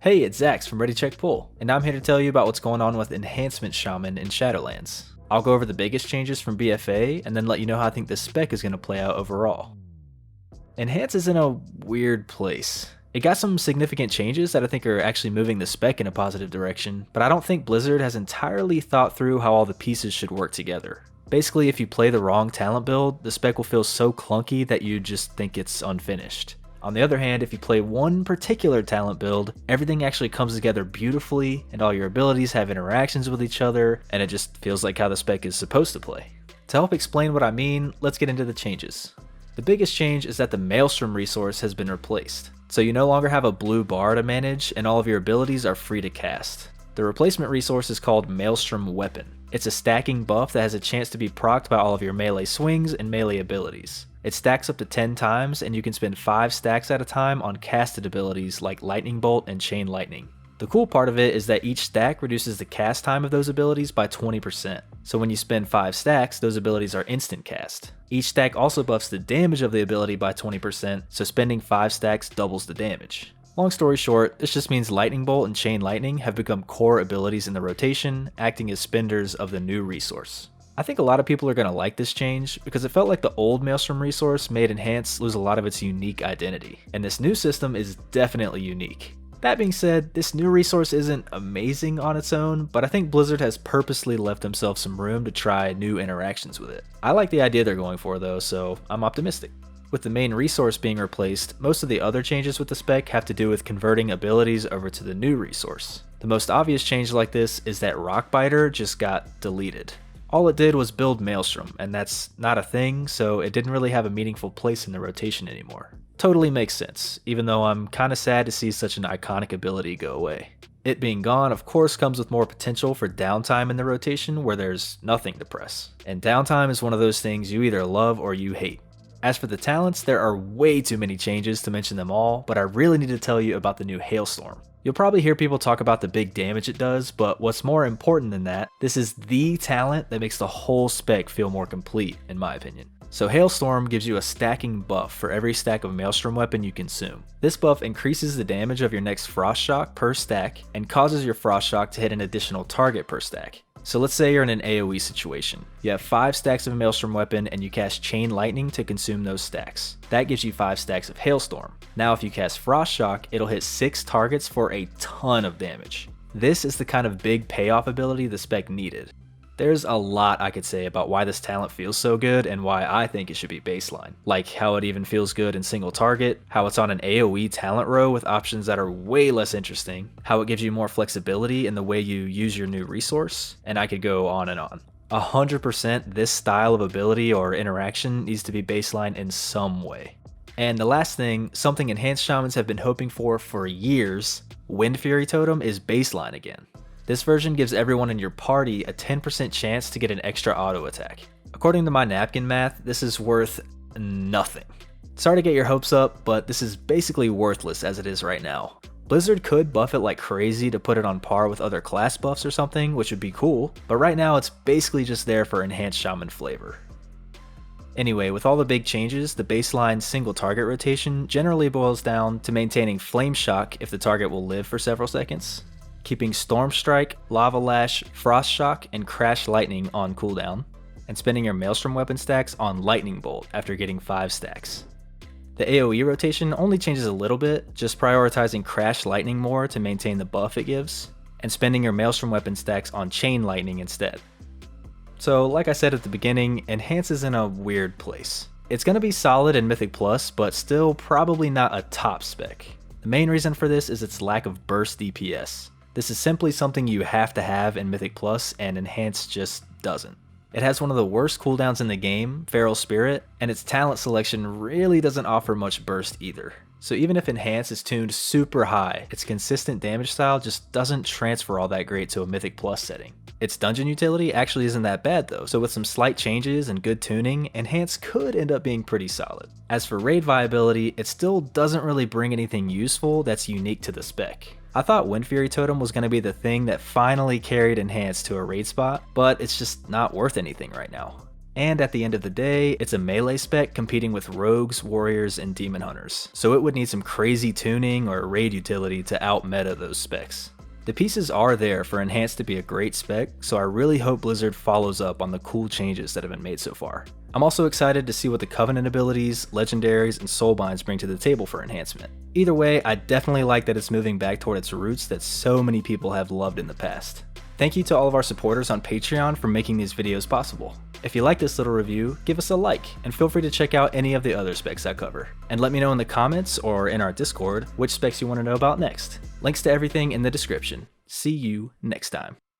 Hey, it's Zax from Ready Check Pull, and I'm here to tell you about what's going on with Enhancement Shaman in Shadowlands. I'll go over the biggest changes from BFA, and then let you know how I think the spec is going to play out overall. Enhance is in a weird place. It got some significant changes that I think are actually moving the spec in a positive direction, but I don't think Blizzard has entirely thought through how all the pieces should work together. Basically, if you play the wrong talent build, the spec will feel so clunky that you just think it's unfinished. On the other hand, if you play one particular talent build, everything actually comes together beautifully, and all your abilities have interactions with each other, and it just feels like how the spec is supposed to play. To help explain what I mean, let's get into the changes. The biggest change is that the Maelstrom resource has been replaced, so you no longer have a blue bar to manage, and all of your abilities are free to cast. The replacement resource is called Maelstrom Weapon. It's a stacking buff that has a chance to be procced by all of your melee swings and melee abilities. It stacks up to 10 times, and you can spend 5 stacks at a time on casted abilities like Lightning Bolt and Chain Lightning. The cool part of it is that each stack reduces the cast time of those abilities by 20%, so when you spend 5 stacks, those abilities are instant cast. Each stack also buffs the damage of the ability by 20%, so spending 5 stacks doubles the damage. Long story short, this just means Lightning Bolt and Chain Lightning have become core abilities in the rotation, acting as spenders of the new resource. I think a lot of people are going to like this change because it felt like the old Maelstrom resource made Enhance lose a lot of its unique identity, and this new system is definitely unique. That being said, this new resource isn't amazing on its own, but I think Blizzard has purposely left themselves some room to try new interactions with it. I like the idea they're going for though, so I'm optimistic. With the main resource being replaced, most of the other changes with the spec have to do with converting abilities over to the new resource. The most obvious change like this is that Rockbiter just got deleted. All it did was build Maelstrom, and that's not a thing, so it didn't really have a meaningful place in the rotation anymore. Totally makes sense, even though I'm kinda sad to see such an iconic ability go away. It being gone, of course, comes with more potential for downtime in the rotation where there's nothing to press. And downtime is one of those things you either love or you hate. As for the talents, there are way too many changes to mention them all, but I really need to tell you about the new Hailstorm. You'll probably hear people talk about the big damage it does, but what's more important than that, this is the talent that makes the whole spec feel more complete, in my opinion. So Hailstorm gives you a stacking buff for every stack of Maelstrom weapon you consume. This buff increases the damage of your next Frost Shock per stack, and causes your Frost Shock to hit an additional target per stack. So let's say you're in an AoE situation. You have 5 stacks of Maelstrom weapon and you cast Chain Lightning to consume those stacks. That gives you 5 stacks of Hailstorm. Now if you cast Frost Shock, it'll hit 6 targets for a ton of damage. This is the kind of big payoff ability the spec needed. There's a lot I could say about why this talent feels so good and why I think it should be baseline. Like how it even feels good in single target, how it's on an AoE talent row with options that are way less interesting, how it gives you more flexibility in the way you use your new resource, and I could go on and on. 100% this style of ability or interaction needs to be baseline in some way. And the last thing, something Enhanced Shamans have been hoping for years, Windfury Totem is baseline again. This version gives everyone in your party a 10% chance to get an extra auto attack. According to my napkin math, this is worth nothing. Sorry to get your hopes up, but this is basically worthless as it is right now. Blizzard could buff it like crazy to put it on par with other class buffs or something, which would be cool, but right now it's basically just there for Enhanced Shaman flavor. Anyway, with all the big changes, the baseline single target rotation generally boils down to maintaining Flame Shock if the target will live for several seconds, keeping Storm Strike, Lava Lash, Frost Shock, and Crash Lightning on cooldown, and spending your Maelstrom weapon stacks on Lightning Bolt after getting 5 stacks. The AoE rotation only changes a little bit, just prioritizing Crash Lightning more to maintain the buff it gives, and spending your Maelstrom weapon stacks on Chain Lightning instead. So like I said at the beginning, Enhance is in a weird place. It's going to be solid in Mythic Plus, but still probably not a top spec. The main reason for this is its lack of burst DPS. This is simply something you have to have in Mythic Plus, and Enhance just doesn't. It has one of the worst cooldowns in the game, Feral Spirit, and its talent selection really doesn't offer much burst either. So even if Enhance is tuned super high, its consistent damage style just doesn't transfer all that great to a Mythic Plus setting. Its dungeon utility actually isn't that bad though, so with some slight changes and good tuning, Enhance could end up being pretty solid. As for raid viability, it still doesn't really bring anything useful that's unique to the spec. I thought Windfury Totem was going to be the thing that finally carried Enhance to a raid spot, but it's just not worth anything right now. And at the end of the day, it's a melee spec competing with rogues, warriors, and demon hunters, so it would need some crazy tuning or raid utility to out-meta those specs. The pieces are there for Enhanced to be a great spec, so I really hope Blizzard follows up on the cool changes that have been made so far. I'm also excited to see what the Covenant abilities, legendaries, and soulbinds bring to the table for Enhancement. Either way, I definitely like that it's moving back toward its roots that so many people have loved in the past. Thank you to all of our supporters on Patreon for making these videos possible. If you like this little review, give us a like, and feel free to check out any of the other specs I cover. And let me know in the comments or in our Discord which specs you want to know about next. Links to everything in the description. See you next time.